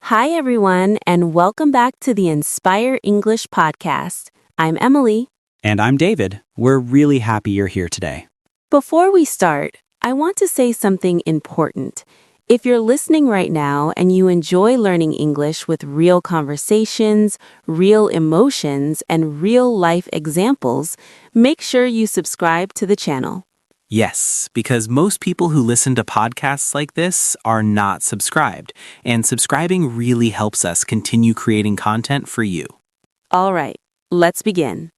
Hi, everyone, and welcome back to the Inspire English podcast. I'm Emily. And I'm David. We're really happy you're here today. Before we start, I want to say something important. If you're listening right now and you enjoy learning English with real conversations, real emotions, and real life examples, make sure you subscribe to the channel. Yes, because most people who listen to podcasts like this are not subscribed, and subscribing really helps us continue creating content for you. All right, let's begin.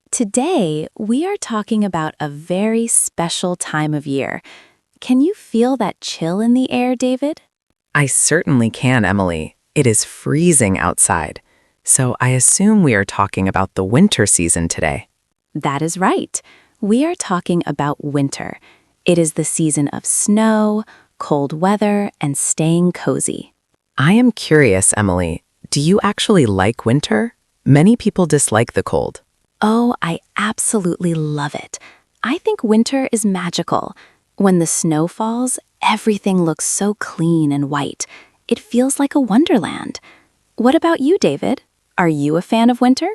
Today, we are talking about a very special time of year. Can you feel that chill in the air, David? I certainly can, Emily. It is freezing outside. So I assume we are talking about the winter season today. That is right. We are talking about winter. It is the season of snow, cold weather, and staying cozy. I am curious, Emily. Do you actually like winter? Many people dislike the cold. Oh, I absolutely love it. I think winter is magical. When the snow falls, everything looks so clean and white. It feels like a wonderland. What about you, David? Are you a fan of winter?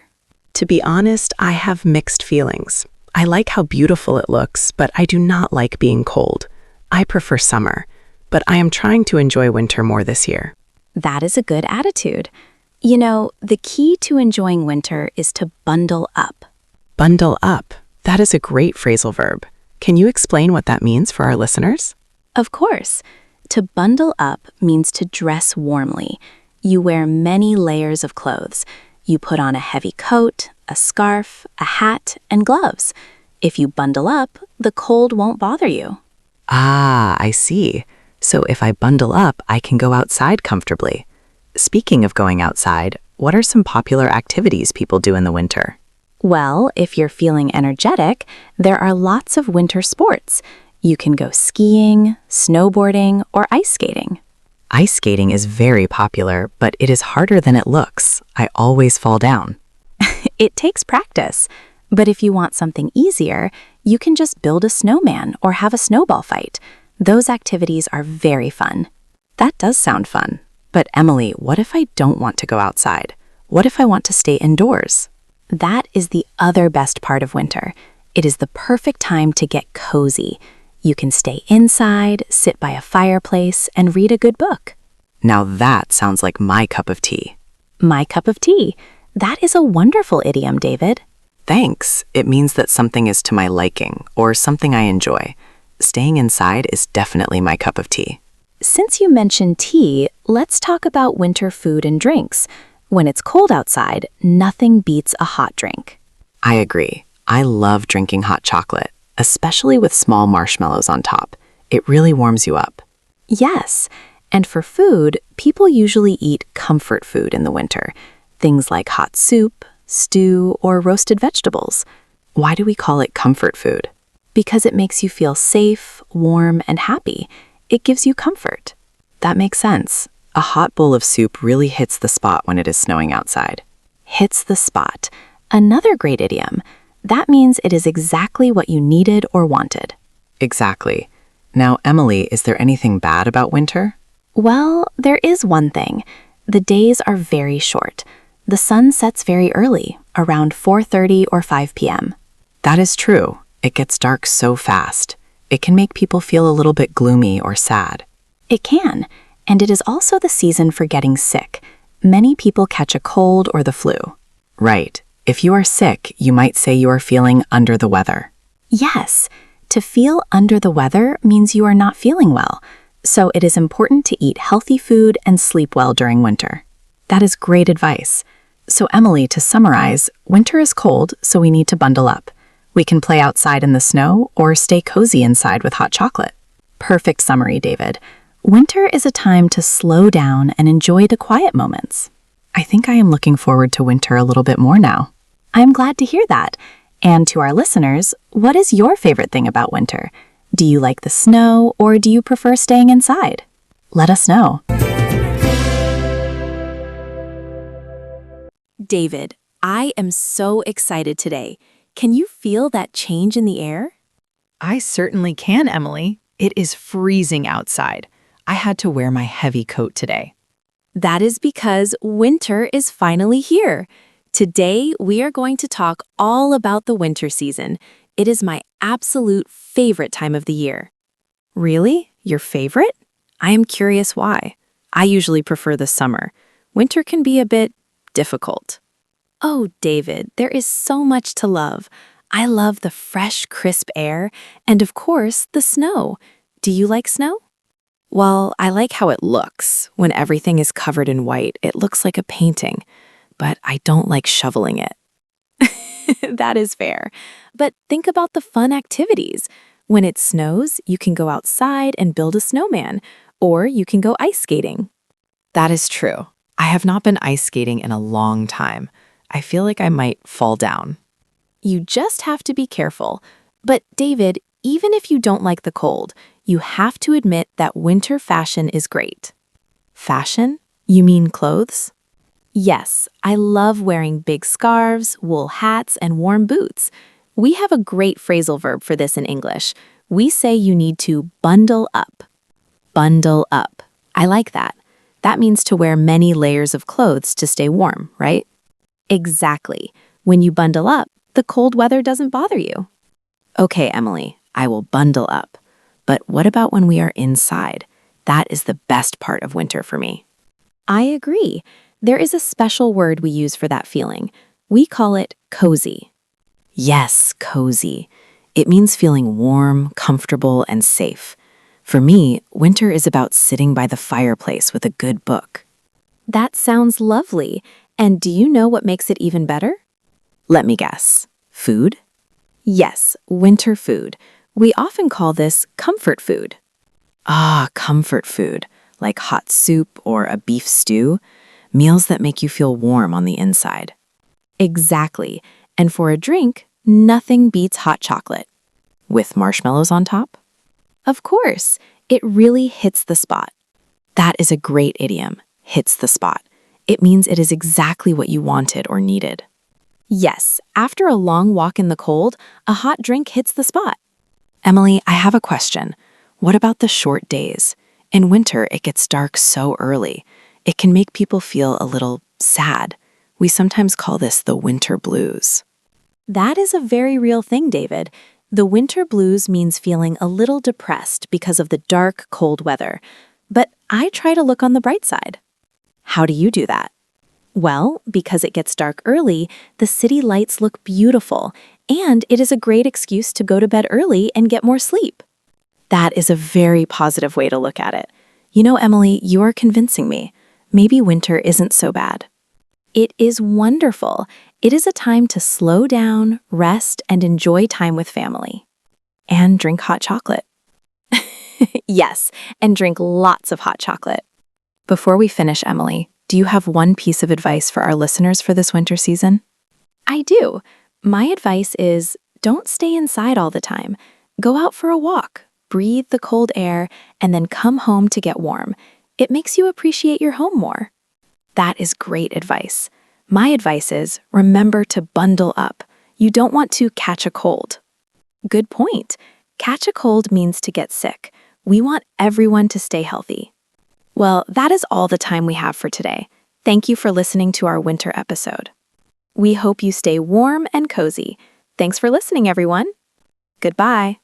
To be honest, I have mixed feelings. I like how beautiful it looks, but I do not like being cold. I prefer summer, but I am trying to enjoy winter more this year. That is a good attitude. You know, the key to enjoying winter is to bundle up. Bundle up. That is a great phrasal verb. Can you explain what that means for our listeners? Of course. To bundle up means to dress warmly. You wear many layers of clothes. You put on a heavy coat, a scarf, a hat, and gloves. If you bundle up, the cold won't bother you. Ah, I see. So if I bundle up, I can go outside comfortably. Speaking of going outside, what are some popular activities people do in the winter? Well, if you're feeling energetic, there are lots of winter sports. You can go skiing, snowboarding, or ice skating. Ice skating is very popular, but it is harder than it looks. I always fall down. It takes practice. But if you want something easier, you can just build a snowman or have a snowball fight. Those activities are very fun. That does sound fun. But Emily, what if I don't want to go outside? What if I want to stay indoors? That is the other best part of winter. It is the perfect time to get cozy. You can stay inside, sit by a fireplace, and read a good book. Now that sounds like my cup of tea. My cup of tea. That is a wonderful idiom, David. Thanks. It means that something is to my liking or something I enjoy. Staying inside is definitely my cup of tea. Since you mentioned tea, let's talk about winter food and drinks. When it's cold outside, nothing beats a hot drink. I agree. I love drinking hot chocolate, especially with small marshmallows on top. It really warms you up. Yes, and for food, people usually eat comfort food in the winter. Things like hot soup, stew, or roasted vegetables. Why do we call it comfort food? Because it makes you feel safe, warm, and happy. It gives you comfort. That makes sense. A hot bowl of soup really hits the spot when it is snowing outside. Hits the spot. Another great idiom. That means it is exactly what you needed or wanted. Exactly. Now, Emily, is there anything bad about winter? Well, there is one thing. The days are very short. The sun sets very early, around 4:30 or 5 p.m. That is true. It gets dark so fast. It can make people feel a little bit gloomy or sad. It can, and it is also the season for getting sick. Many people catch a cold or the flu. Right. If you are sick, you might say you are feeling under the weather. Yes, to feel under the weather means you are not feeling well. So it is important to eat healthy food and sleep well during winter. That is great advice. So Emily, to summarize, winter is cold, so we need to bundle up. We can play outside in the snow or stay cozy inside with hot chocolate. Perfect summary, David. Winter is a time to slow down and enjoy the quiet moments. I think I am looking forward to winter a little bit more now. I'm glad to hear that. And to our listeners, what is your favorite thing about winter? Do you like the snow or do you prefer staying inside? Let us know. David, I am so excited today. Can you feel that change in the air? I certainly can, Emily. It is freezing outside. I had to wear my heavy coat today. That is because winter is finally here. Today, we are going to talk all about the winter season. It is my absolute favorite time of the year. Really? Your favorite? I am curious why. I usually prefer the summer. Winter can be a bit difficult. Oh, David, there is so much to love. I love the fresh, crisp air, and of course, the snow. Do you like snow? Well, I like how it looks. When everything is covered in white, it looks like a painting. But I don't like shoveling it. That is fair. But think about the fun activities. When it snows, you can go outside and build a snowman, or you can go ice skating. That is true. I have not been ice skating in a long time. I feel like I might fall down. You just have to be careful. But David, even if you don't like the cold, you have to admit that winter fashion is great. Fashion? You mean clothes? Yes, I love wearing big scarves, wool hats, and warm boots. We have a great phrasal verb for this in English. We say you need to bundle up. Bundle up. I like that. That means to wear many layers of clothes to stay warm, right? Exactly. When you bundle up, the cold weather doesn't bother you. Okay, Emily, I will bundle up. But what about when we are inside? That is the best part of winter for me. I agree. There is a special word we use for that feeling. We call it cozy. Yes, cozy. It means feeling warm, comfortable, and safe. For me, winter is about sitting by the fireplace with a good book. That sounds lovely. And do you know what makes it even better? Let me guess. Food? Yes, winter food. We often call this comfort food. Ah, comfort food, like hot soup or a beef stew. Meals that make you feel warm on the inside. Exactly. And for a drink, nothing beats hot chocolate. With marshmallows on top? Of course, it really hits the spot. That is a great idiom, hits the spot. It means it is exactly what you wanted or needed. Yes, after a long walk in the cold, a hot drink hits the spot. Emily, I have a question. What about the short days? In winter, it gets dark so early. It can make people feel a little sad. We sometimes call this the winter blues. That is a very real thing, David. The winter blues means feeling a little depressed because of the dark, cold weather. But I try to look on the bright side. How do you do that? Well, because it gets dark early, the city lights look beautiful, and it is a great excuse to go to bed early and get more sleep. That is a very positive way to look at it. You know, Emily, you are convincing me. Maybe winter isn't so bad. It is wonderful. It is a time to slow down, rest, and enjoy time with family. And drink hot chocolate. Yes, and drink lots of hot chocolate. Before we finish, Emily, do you have one piece of advice for our listeners for this winter season? I do. My advice is don't stay inside all the time. Go out for a walk, breathe the cold air, and then come home to get warm. It makes you appreciate your home more. That is great advice. My advice is remember to bundle up. You don't want to catch a cold. Good point. Catch a cold means to get sick. We want everyone to stay healthy. Well, that is all the time we have for today. Thank you for listening to our winter episode. We hope you stay warm and cozy. Thanks for listening, everyone. Goodbye.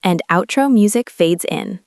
And outro music fades in.